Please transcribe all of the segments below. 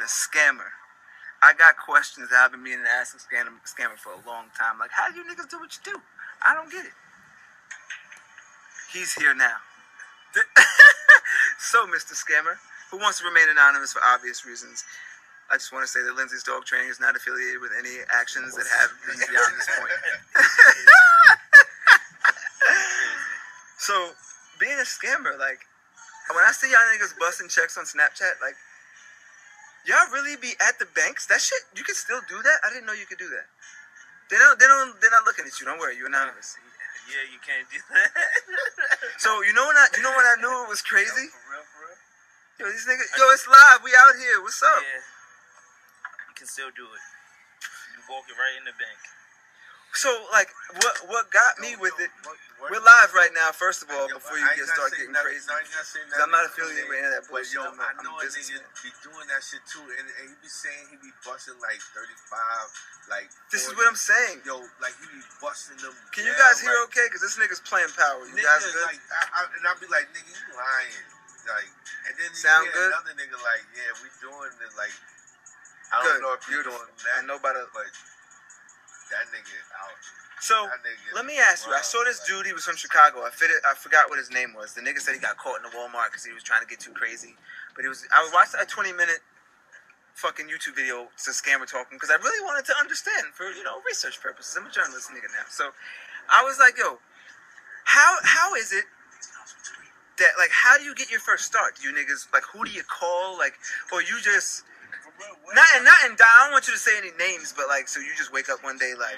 a scammer. I got questions that I've been meaning to ask a scammer for a long time. Like, how do you niggas do what you do? I don't get it. He's here now. So, Mr. Scammer, who wants to remain anonymous for obvious reasons, I just want to say that Lindsay's dog training is not affiliated with any actions that have been beyond this point. So, being a scammer, like, when I see y'all niggas busting checks on Snapchat, like, y'all really be at the banks? That shit, you can still do that? I didn't know you could do that. They're not looking at you. Don't worry, you're anonymous. Yeah, you can't do that. So you know when I knew it was crazy? For real. Yo, these niggas, it's live. We out here. What's up? Yeah, you can still do it. You walk it right in the bank. So, like, what got me with it? We're live right now, first of all, before you start getting crazy. Because I'm not affiliated with any of that bullshit. Yo, I know a nigga be doing that shit too, and he be saying he be busting like 35, like 40. This is what I'm saying. Yo, like he be busting them. Can you guys hear okay? Because this nigga's playing power. You guys good? Like, and I'll be like, nigga, you lying. Like, and then Sound good? Another nigga like, yeah, we doing it. Like, I don't know if you're doing that. I know about it, but that nigga out. So, let me ask you. I saw this dude. He was from Chicago. I forgot what his name was. The nigga said he got caught in a Walmart because he was trying to get too crazy. But I watched a 20-minute fucking YouTube video. It's a scammer talking because I really wanted to understand for, research purposes. I'm a journalist nigga now. So, I was like, yo, how is it that, like, how do you get your first start? Do you niggas, like, who do you call? Like, or you just... Not in I don't want you to say any names, but like, so you just wake up one day like,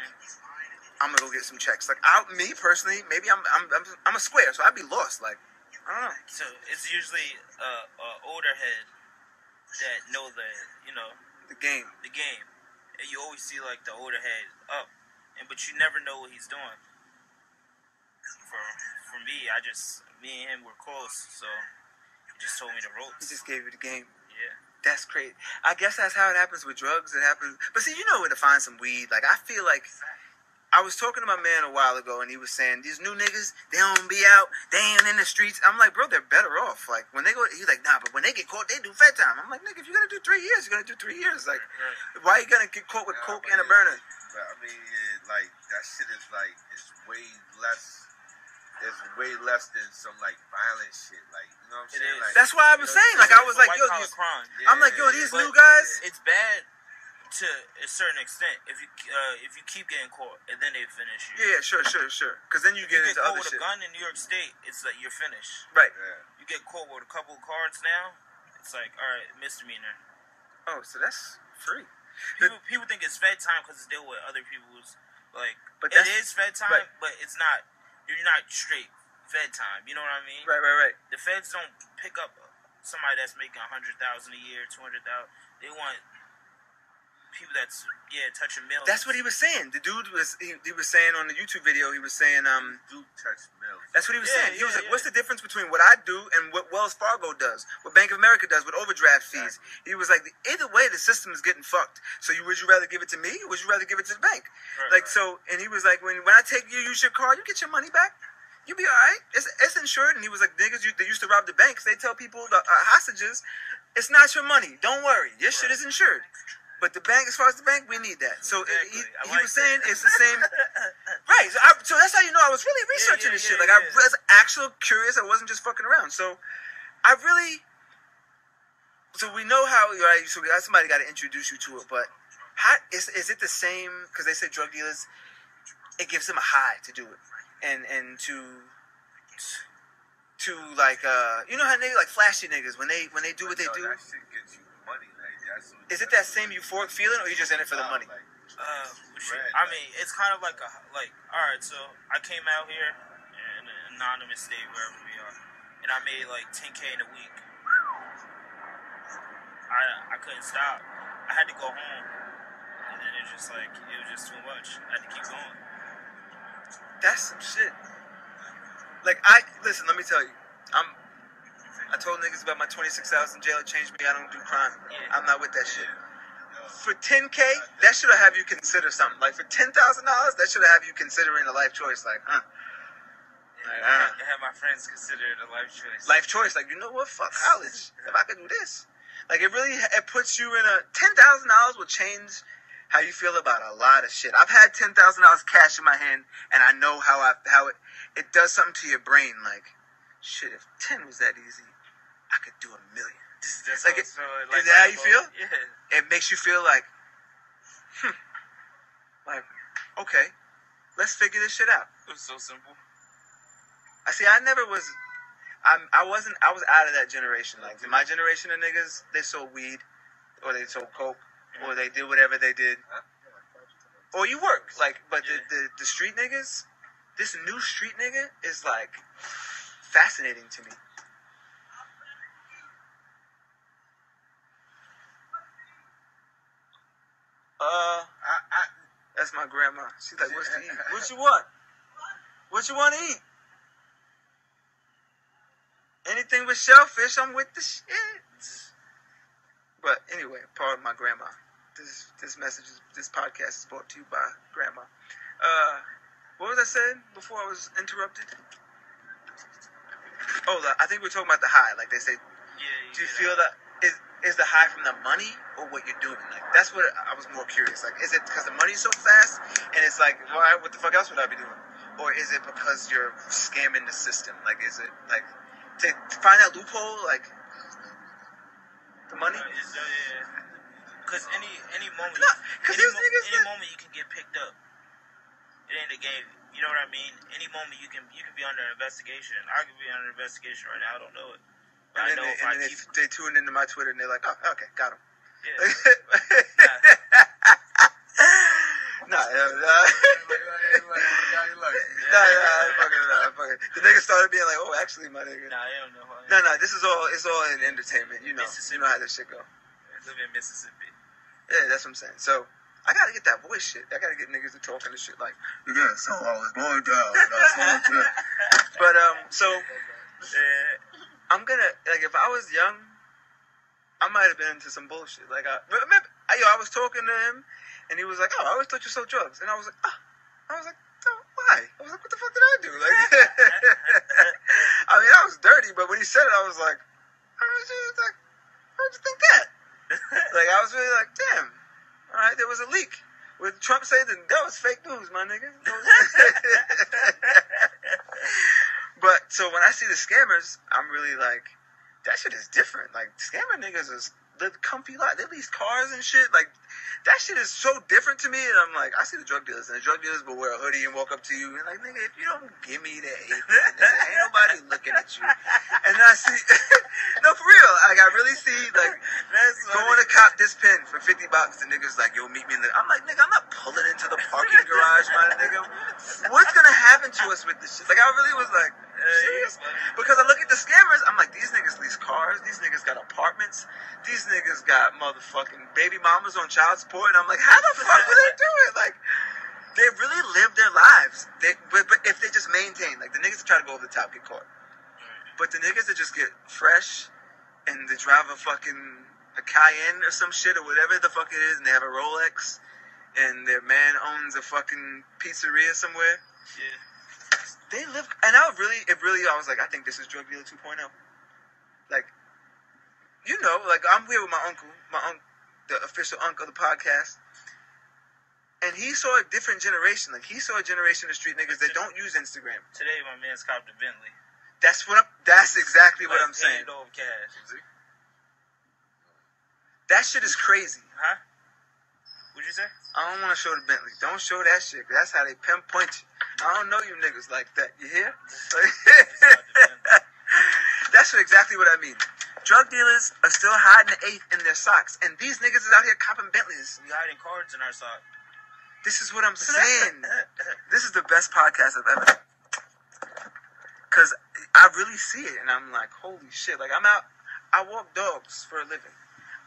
I'm gonna go get some checks. Like, me personally, maybe I'm a square, so I'd be lost. Like, I don't know. So it's usually older head that know the game. And you always see like the older head up, but you never know what he's doing. For me, me and him were close, so he just told me the ropes. He just gave you the game. Yeah. That's crazy. I guess that's how it happens with drugs. It happens. But see, you know where to find some weed. Like, I feel like I was talking to my man a while ago, and he was saying, these new niggas, they don't be out. They ain't in the streets. I'm like, bro, they're better off. Like, when they go, he's like, nah, but when they get caught, they do fed time. I'm like, nigga, if you're going to do 3 years, you're going to do 3 years. Like, why are you going to get caught with coke and a burner? But I mean, like, that shit is like, it's way less. It's way less than some like violent shit, like, you know what I'm saying? Like, that's why I was saying, like, I was like, yo, I'm like, yo, these new guys. It's bad to a certain extent if you keep getting caught and then they finish you. Yeah, sure. Because then you get into other shit. If you get caught with a gun in New York State, it's like you're finished. Right. Yeah. You get caught with a couple of cards now, it's like, all right, misdemeanor. Oh, so that's free. People think it's fed time because it's deal with other people's, like, but it is fed time, but it's not. You're not straight fed time. You know what I mean? Right. The feds don't pick up somebody that's making $100,000 a year, $200,000. They want people that's touching millions. That's what he was saying. The dude was he was saying on the YouTube video. He was saying do touch millions. That's what he was saying. He was like, what's the difference between what I do and what Wells Fargo does, what Bank of America does with overdraft fees? Exactly. He was like, either way, the system is getting fucked. So would you rather give it to me, or would you rather give it to the bank? So, and he was like, when I take you use your card, you get your money back. You'll be all right. It's insured. And he was like, niggas, they used to rob the banks. They tell people, the hostages, it's not your money. Don't worry. Your shit is insured. But the bank, as far as the bank, we need that. So he was saying it's the same. Right. So that's how you know I was really researching this shit. Like, I was actually curious. I wasn't just fucking around. So so we know how, right? So somebody got to introduce you to it. But how is it the same? Because they say drug dealers, it gives them a high to do it. And to like, you know how niggas, like flashy niggas, when they do what they do. That shit gets you money. Is it that same euphoric feeling, or you just in it for the money? I mean, it's kind of like all right, so I came out here in an anonymous state, wherever we are, and I made like $10K in a week. I couldn't stop. I had to go home, and then it was just too much. I had to keep going. That's some shit. Like, listen, let me tell you, I told niggas about my 26 hours in jail. It changed me. I don't do crime. Yeah. I'm not with that shit. For $10K, that should have you consider something. Like, for $10,000, that should have you considering a life choice. Like, I had my friends consider it a life choice. Life choice. Like, you know what? Fuck college. If I could do this. Like it puts you in a $10,000 will change how you feel about a lot of shit. I've had $10,000 cash in my hand, and I know how it does something to your brain. Like, shit, if 10 was that easy, I could do 1 million. That's like, is that how you feel? Yeah. It makes you feel like, like, okay, let's figure this shit out. It was so simple. I was out of that generation. Like, my generation of niggas, they sold weed, or they sold coke, or they did whatever they did. Or you work. Like, but the street niggas, this new street nigga is, like, fascinating to me. That's my grandma. She's like, what's to eat? What you want? What you want to eat? Anything with shellfish, I'm with the shit. But anyway, pardon my grandma. This podcast is brought to you by grandma. What was I saying before I was interrupted? Oh, I think we were talking about the high. Like they say, do you feel that is the high from the money or what you're doing? Like that's what I was more curious. Like, is it because the money's so fast and it's like, why? What the fuck else would I be doing? Or is it because you're scamming the system? Like, is it like to find that loophole? Like the money? Because any moment, any moment you can get picked up. It ain't a game. You know what I mean? Any moment you can be under investigation. I could be under investigation right now. I don't know it. But and then they tune into my Twitter and they're like, oh, okay, got him. Yeah. The nigga started being like, oh, actually, my nigga. Nah, I don't know. No, it's all in entertainment. You know how this shit go. I live in Mississippi. Yeah, that's what I'm saying. So I gotta get that voice shit. I gotta get niggas to talking and shit like, yeah, so I was going down. But so I'm gonna like if I was young, I might have been into some bullshit. Like I was talking to him, and he was like, "Oh, I always thought you sold drugs," and I was like, "Oh," why? I was like, "What the fuck did I do?" Like, I mean, I was dirty, but when he said it, I was like, "How'd you think that?" Like I was really like, "Damn, all right, there was a leak." With Trump saying that was fake news, my nigga. But so when I see the scammers, I'm really like, that shit is different. Like scammer niggas live comfy life. They lease cars and shit. Like that shit is so different to me. And I'm like, I see the drug dealers, and the drug dealers will wear a hoodie and walk up to you and like, nigga, if you don't give me that, ain't nobody looking at you. And then I see, no, for real. Like I really see like going to cop this pen for $50. The niggas like, yo, meet me in the. I'm like, nigga, I'm not pulling into the parking garage, my nigga. What's gonna happen to us with this shit? Like I really was like. Serious? Because I look at the scammers, I'm like, these niggas lease cars, these niggas got apartments, these niggas got motherfucking baby mamas on child support, and I'm like, how the fuck do they do it? Like, they really live their lives. But if they just maintain, like the niggas that try to go over the top get caught. But the niggas that just get fresh and they drive a Cayenne or some shit or whatever the fuck it is, and they have a Rolex, and their man owns a fucking pizzeria somewhere. Yeah. They live, and I was like, I think this is Drug Dealer 2.0. Like, you know, like I'm here with my uncle, the official uncle of the podcast, and he saw a different generation. Like, he saw a generation of street niggas that don't use Instagram. Today, my man's copped a Bentley. That's exactly what I'm saying. Over cash. That shit is crazy. Huh? What'd you say? I don't want to show the Bentley. Don't show that shit. That's how they pinpoint you. I don't know you niggas like that. You hear? That's exactly what I mean. Drug dealers are still hiding the eighth in their socks, and these niggas is out here copping Bentleys. We hiding cards in our sock. This is what I'm saying. This is the best podcast I've ever done. Because I really see it, and I'm like, holy shit. Like, I'm out. I walk dogs for a living.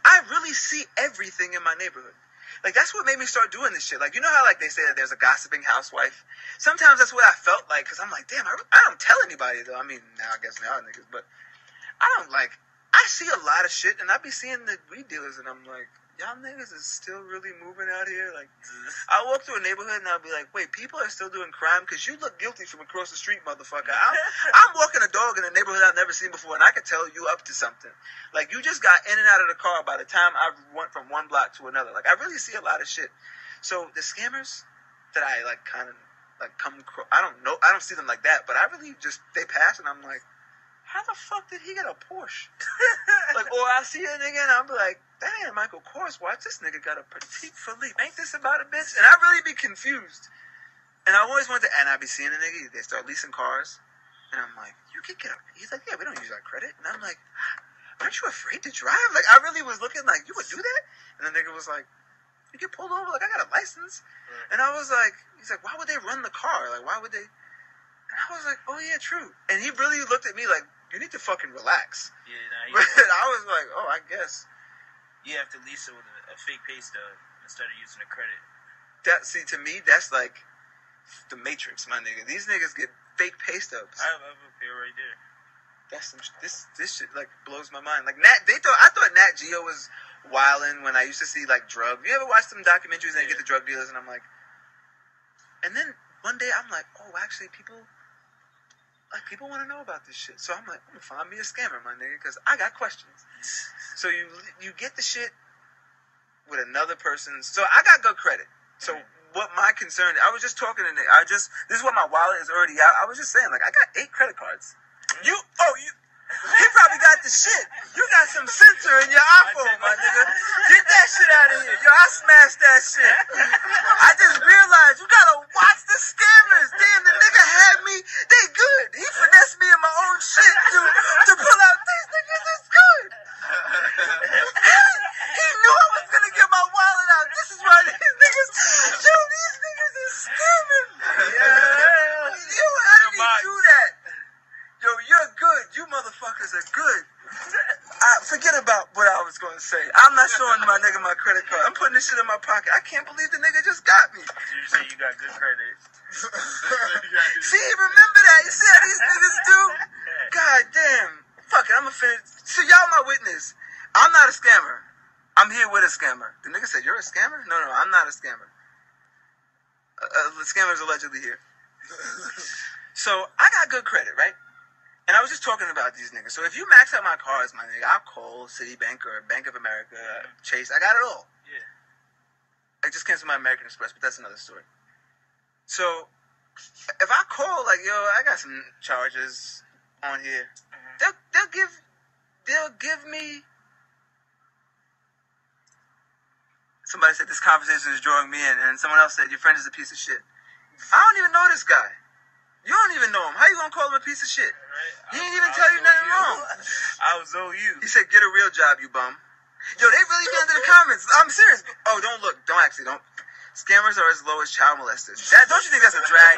I really see everything in my neighborhood. Like, that's what made me start doing this shit. Like, you know how, like, they say that there's a gossiping housewife? Sometimes that's what I felt like, because I'm like, damn, I don't tell anybody, though. I mean, now I guess now niggas, but I don't, like, I see a lot of shit, and I be seeing the weed dealers, and I'm like, y'all niggas is still really moving out here. Like, I walk through a neighborhood and I'll be like, wait, people are still doing crime because you look guilty from across the street, motherfucker. I'm walking a dog in a neighborhood I've never seen before, and I can tell you up to something. Like, you just got in and out of the car by the time I went from one block to another. Like, I really see a lot of shit. So the scammers that I like kind of like come across, I don't know, I don't see them like that, but I really just, they pass and I'm like, how the fuck did he get a Porsche? Like, or I see a nigga and I'm like, damn, Michael Kors, watch this nigga got a Petite Philippe. Ain't this about a bitch? And I really be confused. And I always went to, and I be seeing a nigga, they start leasing cars. And I'm like, you can get a, he's like, yeah, we don't use our credit. And I'm like, aren't you afraid to drive? Like, I really was looking like, you would do that? And the nigga was like, you get pulled over? Like, I got a license. And I was like, he's like, why would they run the car? Like, why would they? And I was like, oh yeah, true. And he really looked at me like, you need to fucking relax. Yeah, But I was like, oh, I guess. You have to lease it with a fake pay stub instead of using a credit. That, see, to me, that's like the Matrix, my nigga. These niggas get fake pay stubs. I have a pair right there. That's some, this shit like blows my mind. Like I thought Nat Geo was wildin' when I used to see like drug. You ever watch some documentaries and they get the drug dealers and I'm like, and then one day I'm like, oh, actually people want to know about this shit. So I'm like, I'm gonna find me a scammer, my nigga, because I got questions. So you get the shit with another person's. So I got good credit. So what my concern, I was just talking to Nick. This is what my wallet is already out. I was just saying, like, I got 8 credit cards. He probably got the shit. You got some sensor in your iPhone, my nigga. Get that shit out of here. Yo, I smashed that shit. I just realized you gotta watch the scammers. Damn, the nigga had me. They good. He finessed me in my own shit to pull out. These niggas is good. He knew I was gonna get my wallet out. This is why these niggas. Yo, these niggas is scamming. Yeah. Yo, how did he do that? Yo, you're good. You motherfuckers are good. Forget about what I was going to say. I'm not showing my nigga my credit card. I'm putting this shit in my pocket. I can't believe the nigga just got me. You say you got good credit. See, remember that? You see how these niggas do? God damn. Fuck it, I'm a fan. So y'all my witness. I'm not a scammer. I'm here with a scammer. The nigga said, you're a scammer? No, I'm not a scammer. The scammer's allegedly here. So I got good credit, right? And I was just talking about these niggas. So if you max out my cards, my nigga, I'll call Citibank or Bank of America, Chase. I got it all. Yeah. I just canceled my American Express, but that's another story. So if I call, like, yo, I got some charges on here, they'll give me. Somebody said this conversation is drawing me in, and someone else said your friend is a piece of shit. I don't even know this guy. You don't even know him. How you gonna call him a piece of shit? Right. He ain't even tell you nothing wrong. I was you. He said, get a real job, you bum. Yo, they really get into the comments. I'm serious. Oh, don't look. Don't. Scammers are as low as child molesters. Don't you think that's a drag?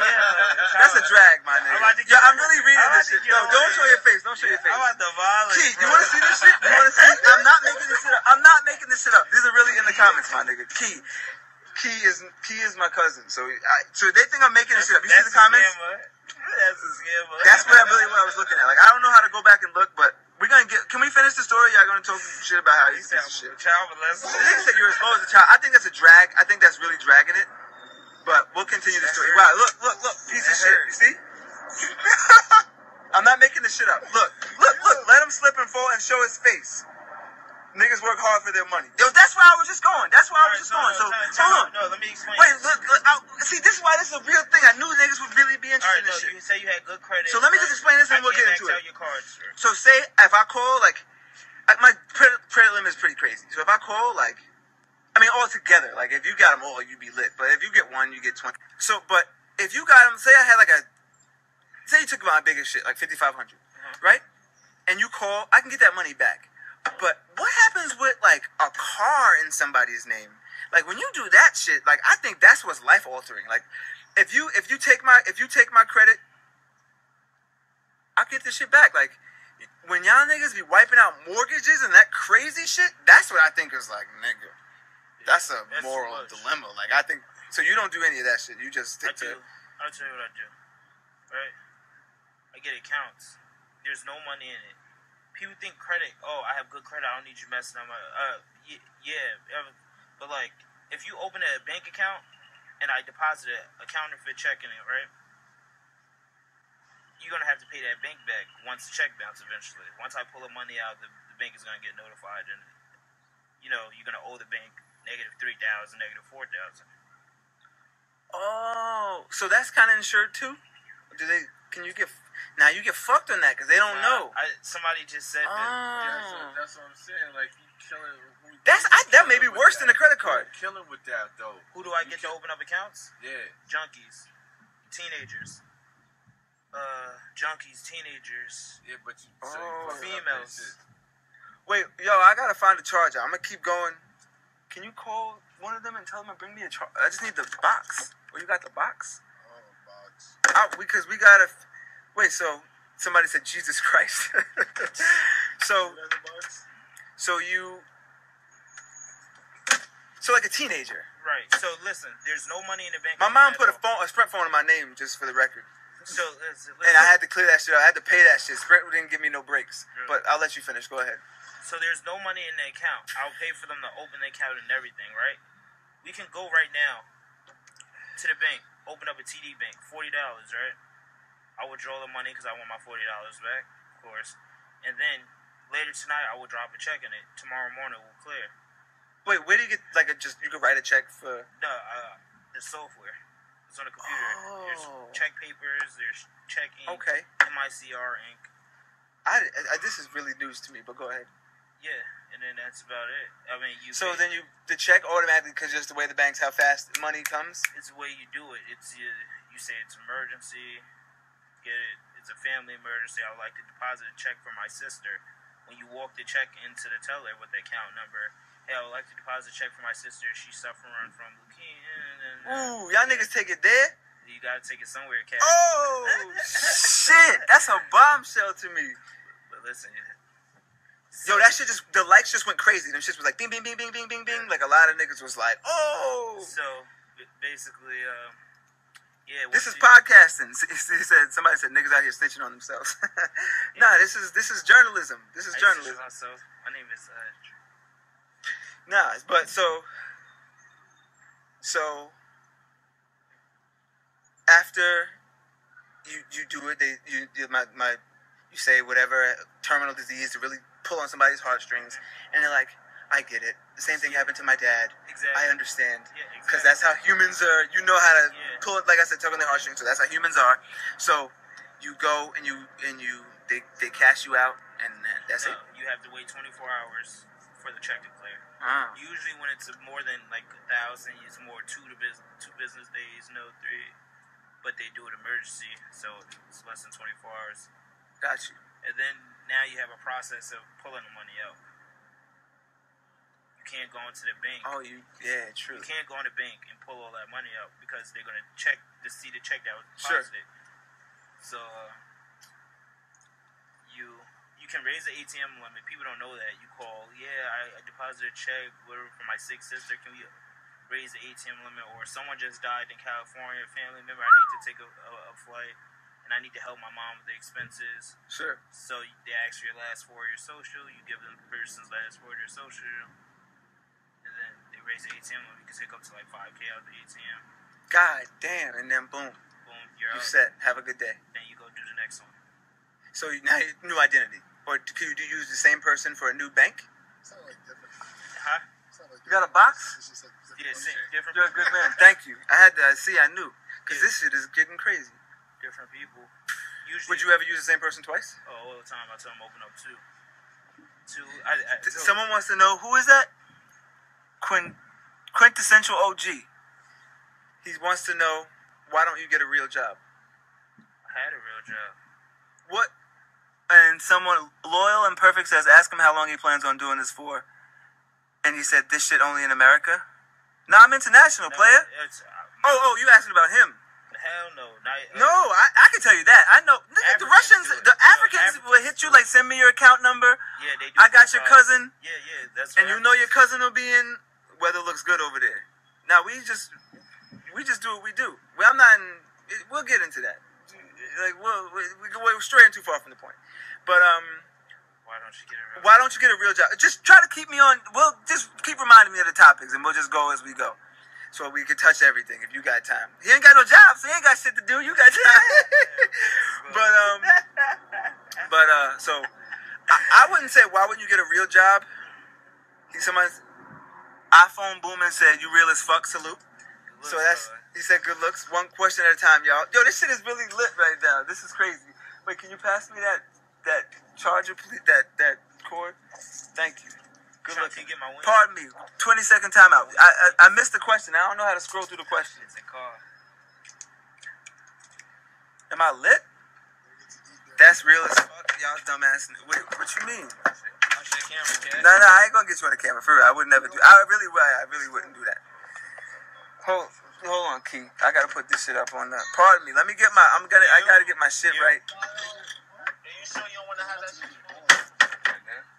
That's a drag, my nigga. Yo, I'm really reading this shit. No, don't show your face. Don't show your face. I'm about to violate. Key, you wanna see this shit? You wanna see? I'm not making this shit up. I'm not making this shit up. These are really in the comments, my nigga. Key is my cousin. So they think I'm making this shit up. You see the comments? That's a scammer. That's what I was looking at. Like, I don't know how to go back and look, but we're gonna get. Can we finish the story? Y'all gonna talk shit about how he's a piece of shit. Child molester. The nigga said you're as low as a child. I think that's a drag. I think that's really dragging it. But we'll continue the story. Wow, look, piece of shit. You see? I'm not making this shit up. Look. Let him slip and fall and show his face. Niggas work hard for their money. Yo, that's where I was just going. So, hold on. No, let me explain. Wait, look. See, this is why this is a real thing. I knew niggas would really be interested in this shit. You say you had good credit. So let me just explain this and we'll get into it. Your cards, sir. So say if I call, like, my credit limit is pretty crazy. So if I call, like, I mean, all together, like, if you got them all, you'd be lit. But if you get one, you get 20. So, but if you got them, say I had say you took my biggest shit, like $5,500, right? And you call, I can get that money back. But what happens with, like, a car in somebody's name? Like, when you do that shit, like, I think that's what's life altering. Like, if you take my credit, I'll get this shit back. Like, when y'all niggas be wiping out mortgages and that crazy shit, that's what I think is like, nigga. That's a moral dilemma. Like, I think, so you don't do any of that shit. You just stick to. I'll tell you what I do. Right? I get accounts. There's no money in it. people think credit. Oh, I have good credit. I don't need you messing up my. But like, if you open a bank account and I deposit a counterfeit check in it, right? You're gonna have to pay that bank back once the check bounces eventually. Once I pull the money out, the bank is gonna get notified, and you're gonna owe the bank -3,000, -4,000. Oh, so that's kind of insured too? Do they? Can you get? Now you get fucked on that because they don't know. Somebody just said that. Yeah, that's what I'm saying. Like you killing. That may be worse than a credit card. Killing with that though. Who do I get to open up accounts? Yeah. Junkies, teenagers. Junkies, teenagers. Yeah, but females. Wait, yo, I gotta find a charger. I'm gonna keep going. Can you call one of them and tell them to bring me a charger? I just need the box. Oh, you got the box? Oh, box. Because we gotta. Wait, so somebody said Jesus Christ. So you. So like a teenager. Right. So listen, there's no money in the bank. My mom put a Sprint phone in my name just for the record. So and I had to clear that shit out. I had to pay that shit. Sprint didn't give me no breaks. Really? But I'll let you finish. Go ahead. So there's no money in the account. I'll pay for them to open the account and everything, right? We can go right now to the bank, open up a TD bank, $40, right? I'll withdraw the money because I want my $40 back, of course. And then later tonight, I will drop a check in it. Tomorrow morning, we'll clear. Wait, where do you get you could write a check for? The software. It's on the computer. Oh. There's check papers. There's check ink. Okay. MICR ink. This is really news to me, but go ahead. Yeah, and then that's about it. I mean, then the check automatically, because just the way the banks, how fast money comes. It's the way you do it. It's you say it's emergency. Get it. It's a family emergency. I would like to deposit a check for my sister. When you walk the check into the teller with the account number, hey, I would like to deposit a check for my sister. She's suffering from leukemia. Ooh, y'all niggas take it there? You gotta take it somewhere, Cat. Oh, shit. That's a bombshell to me. But listen. Yo, that shit the lights just went crazy. Them shits was like, bing, bing, bing, bing, bing, bing, bing. Like, a lot of niggas was like, oh. So, basically, yeah. This is podcasting. Somebody said niggas out here snitching on themselves. Nah, this is journalism. This is journalism. My name is, Nah, but so after you do it, you say whatever terminal disease to really pull on somebody's heartstrings, and they're like, I get it. The same thing happened to my dad. Exactly. I understand. Yeah, exactly. Because that's how humans are. You know how to pull it, like I said, tug on their heartstrings. So that's how humans are. So you go and they cash you out, and that's it. You have to wait 24 hours for the check to clear. Usually when it's more than like 1,000, it's more two business days, 3. But they do it emergency, so it's less than 24 hours. Got you. And then now you have a process of pulling the money out. You can't go into the bank. Oh, true. You can't go in the bank and pull all that money out because they're gonna check to see the check that was deposited. Sure. So you can raise the ATM limit. People don't know that. You call, I deposited a check for my sick sister. Can we raise the ATM limit? Or someone just died in California, a family member. I need to take a flight, and I need to help my mom with the expenses. Sure. So they ask for your last 4 of your social. You give them the person's last 4 of your social, and then they raise the ATM limit. You can take up to like $5K out of the ATM. God damn! And then boom, you're out. Set. Have a good day. Then you go do the next one. So now new identity. Or do you use the same person for a new bank? Sound like different. Huh? You got a box? It's just like different. You're a good man. Thank you. I knew. Because this shit is getting crazy. Different people. Usually, would you ever use the same person twice? Oh, all the time. I tell them open up two. Someone wants to know, who is that? Quintessential OG. He wants to know, why don't you get a real job? I had a real job. What? And someone loyal and perfect says, ask him how long he plans on doing this for. And he said, this shit only in America? Nah, I'm international, player. You asking about him? Hell no. No, I can tell you that. I know. The Russians, the Africans will hit you like, send me your account number. Yeah, they do. I got your cousin. Yeah, that's and you know your cousin will be in, weather looks good over there. Now, we just do what we do. I'm not in, we'll get into that. Like, we're straying too far from the point. But, why don't Why don't you get a real job? Just try to keep me on. Well, just keep reminding me of the topics, and we'll just go as we go. So we can touch everything if you got time. He ain't got no job, so he ain't got shit to do. You got time. So I wouldn't say why wouldn't you get a real job? Someone's iPhone booming said you real as fuck. Salute. So he said good looks. One question at a time, y'all. Yo, this shit is really lit right now. This is crazy. Wait, can you pass me that charger, please? That cord. Thank you. Good looking. Get my win. Pardon me. 20-second timeout. I missed the question. I don't know how to scroll through the questions. It's a car. Am I lit? That's real as fuck, y'all dumbass. Wait, what you mean? I'll show the camera, Cash. No, I ain't gonna get you on the camera for real. I would never do. I really wouldn't do that. Hold on, Key. I gotta put this shit up on the. Pardon me. Let me get my. I gotta get my shit right. Are you sure you don't want to have that shit?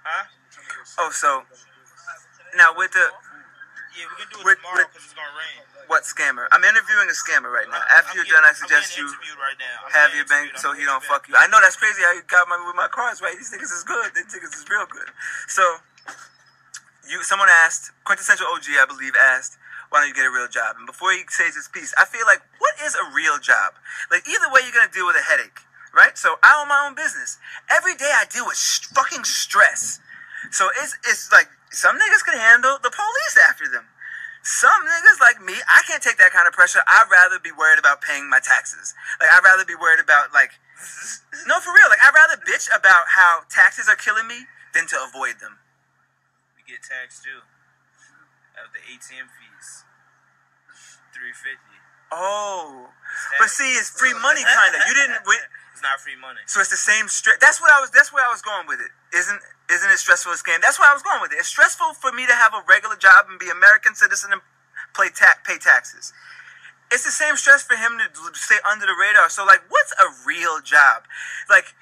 Huh? Oh, so now with the. Yeah, we can do it tomorrow because it's gonna rain. What scammer? I'm interviewing a scammer right now. After you're done, I suggest you right now. have your bank so he don't fuck you. I know that's crazy how you got me with my cars, right? These niggas is good. These niggas is real good. So, someone asked, Quintessential OG, I believe, asked, why don't you get a real job? And before he says his piece, I feel like, what is a real job? Like, either way, you're gonna deal with a headache, right? So, I own my own business. Every day I deal with fucking stress. So, it's like, some niggas can handle the police after them. Some niggas like me, I can't take that kind of pressure. I'd rather be worried about paying my taxes. Like, I'd rather be worried about, like, no, for real. Like, I'd rather bitch about how taxes are killing me than to avoid them. We get taxed, too. Out of the ATM fees. $350. Oh. But see, it's free money, kind of. You didn't win. It's not free money. So it's the same stress. That's where I was going with it. Isn't it stressful as scam? That's where I was going with it. It's stressful for me to have a regular job and be American citizen and pay taxes. It's the same stress for him to stay under the radar. So, like, what's a real job? Like,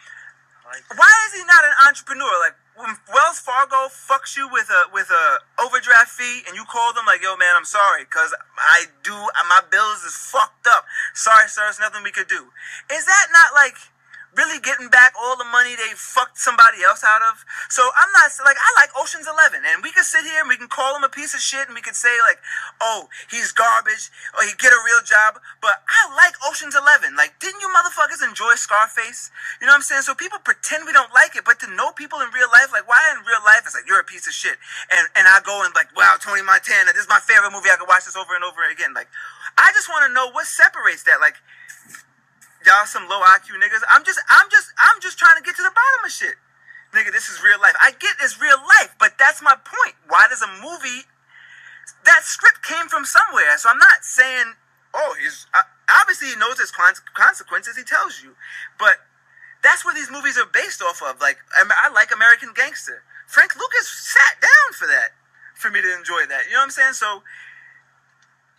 why is he not an entrepreneur? Like, when Wells Fargo fucks you with a overdraft fee and you call them like, yo, man, I'm sorry, because my bills is fucked up. Sorry, sir, there's nothing we could do. Is that not, like, really getting back all the money they fucked somebody else out of? So I'm not, like, I like Ocean's 11, and we can sit here and we can call him a piece of shit, and we can say, like, oh, he's garbage, or he get a real job, but I like Ocean's 11. Like, didn't you motherfuckers enjoy Scarface? You know what I'm saying? So people pretend we don't like it, but to know people in real life, like, why in real life, it's like, you're a piece of shit, and I go and, like, wow, Tony Montana, this is my favorite movie, I could watch this over and over again. Like, I just want to know what separates that. Like, y'all some low IQ niggas. I'm just trying to get to the bottom of shit. Nigga, this is real life. I get it's real life, but that's my point. Why does a movie, that script came from somewhere. So I'm not saying, oh, obviously he knows his consequences, he tells you. But that's what these movies are based off of. Like, I like American Gangster. Frank Lucas sat down for that, for me to enjoy that. You know what I'm saying? So,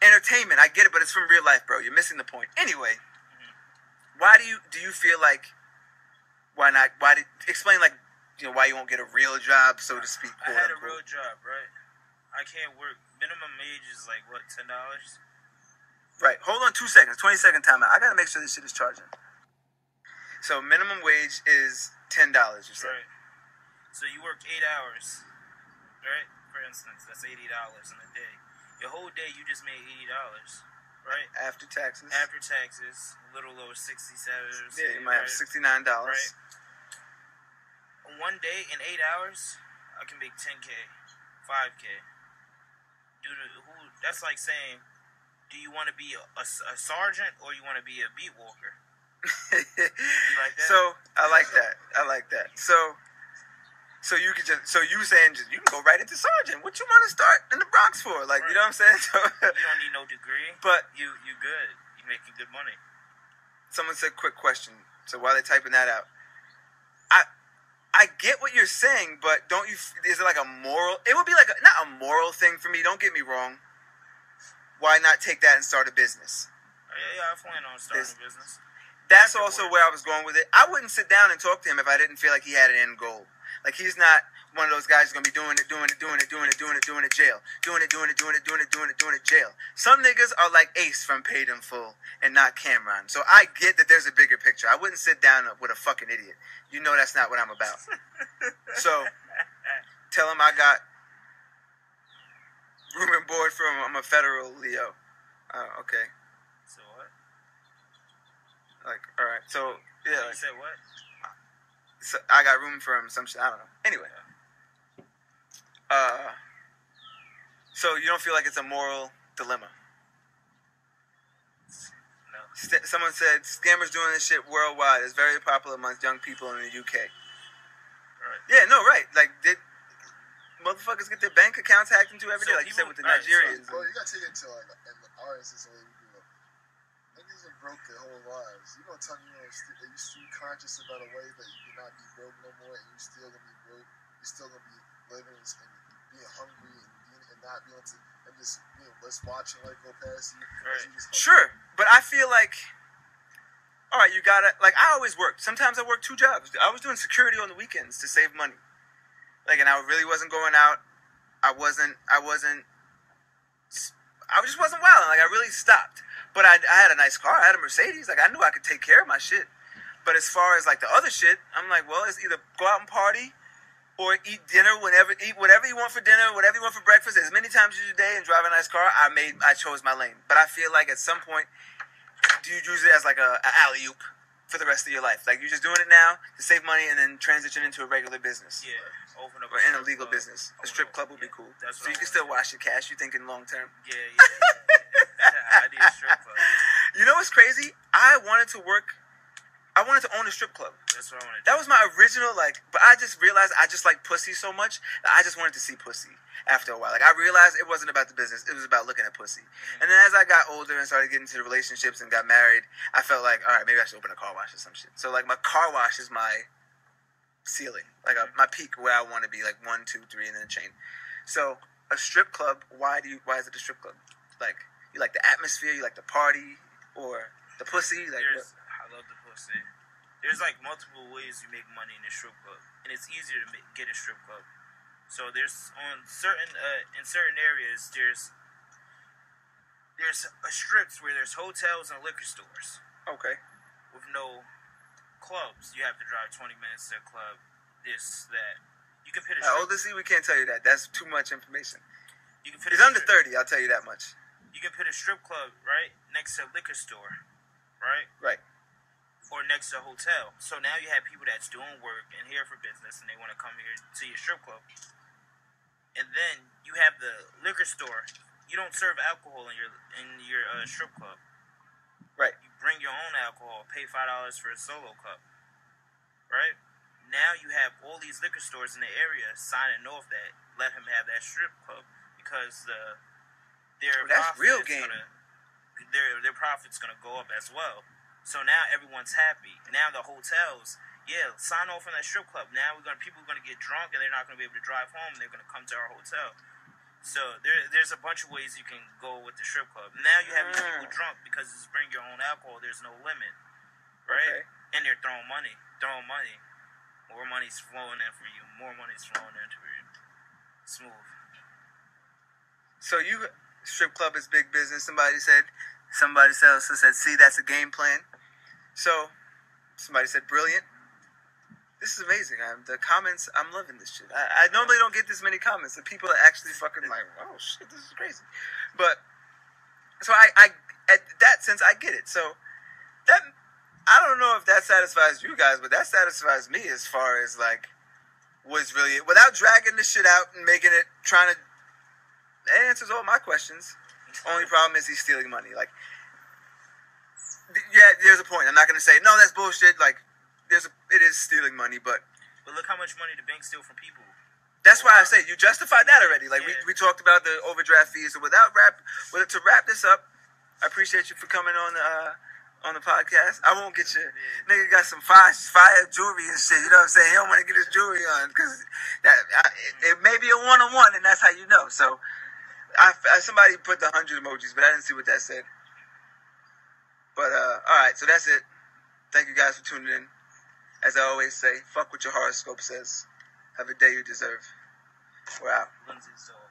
entertainment, I get it, but it's from real life, bro. You're missing the point. Anyway. Why do you feel like, why not, explain, like, you know, why you won't get a real job, so to speak, I had a real job, right? I can't work, minimum wage is like, what, $10? Right, hold on 2 seconds, 20-second timeout. I gotta make sure this shit is charging. So minimum wage is $10, you said? Right. So you work 8 hours, right? For instance, that's $80 in a day. Your whole day, you just made $80. Right? After taxes. After taxes, a little over 67. Yeah, you might have $69. Right? One day in 8 hours, I can make $10K, $5K. That's like saying, do you want to be a sergeant or you want to be a beat walker? You like that? So I like that. So you can you saying you can go right into sergeant. What you want to start in the Bronx for? Like, right. You know what I'm saying? So, you don't need no degree, but you good. You making good money. Someone said, quick question. So while they're typing that out, I get what you're saying, but don't you? Is it like a moral? It would be like not a moral thing for me. Don't get me wrong. Why not take that and start a business? Yeah, I plan on starting a business. That's also where I was going with it. I wouldn't sit down and talk to him if I didn't feel like he had an end goal. Like, he's not one of those guys who's going to be doing it, jail. Doing it, jail. Some niggas are like Ace from Paid in Full and not Cameron. So I get that there's a bigger picture. I wouldn't sit down with a fucking idiot. You know that's not what I'm about. So, tell him I got room and board from. I'm a federal Leo. Okay. So what? Like, all right. So yeah. You Like, said what? so I got room from some shit. I don't know. Anyway. So you don't feel like it's a moral dilemma? No. Someone said scammers doing this shit worldwide is very popular amongst young people in the UK. Right. Yeah, no, right. Like, motherfuckers get their bank accounts hacked into every day, So like you said with the people- Nigerians. Well, you gotta take it into like in our instance the way we grew up. Niggas are broke their whole lives. You gonna tell me you street conscious about a way that you cannot be broke no more, and you still gonna be broke. You still gonna be living and being hungry and not being able to and just let's watching life go past you. Right. You just Sure, but I feel like, all right, you gotta, like, I always worked. Sometimes I worked 2 jobs. I was doing security on the weekends to save money. Like, and I really wasn't going out. I just wasn't wilding. Like, I really stopped. But I had a nice car. I had a Mercedes. Like, I knew I could take care of my shit. But as far as, like, the other shit, I'm like, well, it's either go out and party or eat dinner eat whatever you want for dinner, whatever you want for breakfast, as many times as you day, and drive a nice car. I chose my lane. But I feel like at some point, do you use it as like a alley-oop for the rest of your life? Like, you're just doing it now to save money and then transition into a regular business. Yeah. Open up Or a in a strip legal club. business. A strip club would be Yeah, cool. That's So what you I can wanna still wash your cash. You thinking long term. do. Yeah. I need a strip club. You know what's crazy? I wanted to own a strip club. That's what I want to do. That was my original, like, but I just realized I just like pussy so much that I just wanted to see pussy after a while. Like, I realized it wasn't about the business. It was about looking at pussy. And then as I got older and started getting into relationships and got married, I felt like, all right, maybe I should open a car wash or some shit. So, like, my car wash is my ceiling. Like, my peak where I want to be, like 1, 2, 3, and then a chain. So, a strip club, why is it a strip club? Like, you like the atmosphere, you like the party, or the pussy? Like, I love the pussy. There's like multiple ways you make money in a strip club, and it's easier to get a strip club. So there's in certain areas there's strips where there's hotels and liquor stores okay. with no clubs. You have to drive 20 minutes to a club. This, that. You can put a How strip. old is he? We can't tell you that. That's too much information. You can put He's a under strip, 30, I'll tell you that much. You can put a strip club right next to a liquor store, right? Right. Or next to a hotel. So now you have people that's doing work and here for business, and they want to come here to your strip club. And then you have the liquor store. You don't serve alcohol in your strip club. Right. You bring your own alcohol. Pay $5 for a solo cup. Right. Now you have all these liquor stores in the area signing off that let him have that strip club because their that's real profit is game. their profit's gonna go up as well. So now everyone's happy. Now the hotels, sign off on that strip club. Now people are gonna get drunk and they're not gonna be able to drive home. They're gonna come to our hotel. So there's a bunch of ways you can go with the strip club. Now you have people drunk because it's bring your own alcohol. There's no limit, right? Okay. And they're throwing money. More money's flowing in for you. More money's flowing in for you. Smooth. So strip club is big business. Somebody else said, see, that's a game plan. So, somebody said, brilliant. This is amazing. The comments, I'm loving this shit. I normally don't get this many comments. The people are actually fucking like, oh shit, this is crazy. But, so I at that sense, I get it. So, that, I don't know if that satisfies you guys, but that satisfies me as far as like, what's really, without dragging this shit out and making it, that answers all my questions. Only problem is he's stealing money. Like, yeah, there's a point. I'm not gonna say no, that's bullshit. Like, it is stealing money, but look how much money the banks steal from people. that's why I say you justified that already. Like, Yeah. we talked about the overdraft fees. So to wrap this up, I appreciate you for coming on the podcast. I won't get you. Nigga got some fire jewelry and shit. You know what I'm saying? He don't want to get his jewelry on because it may be a one-on-one, and that's how you know. So. Somebody put the 100 emojis, but I didn't see what that said. But, alright, so that's it. Thank you guys for tuning in. As I always say, fuck what your horoscope says. Have a day you deserve. We're out. Lindsay's dog.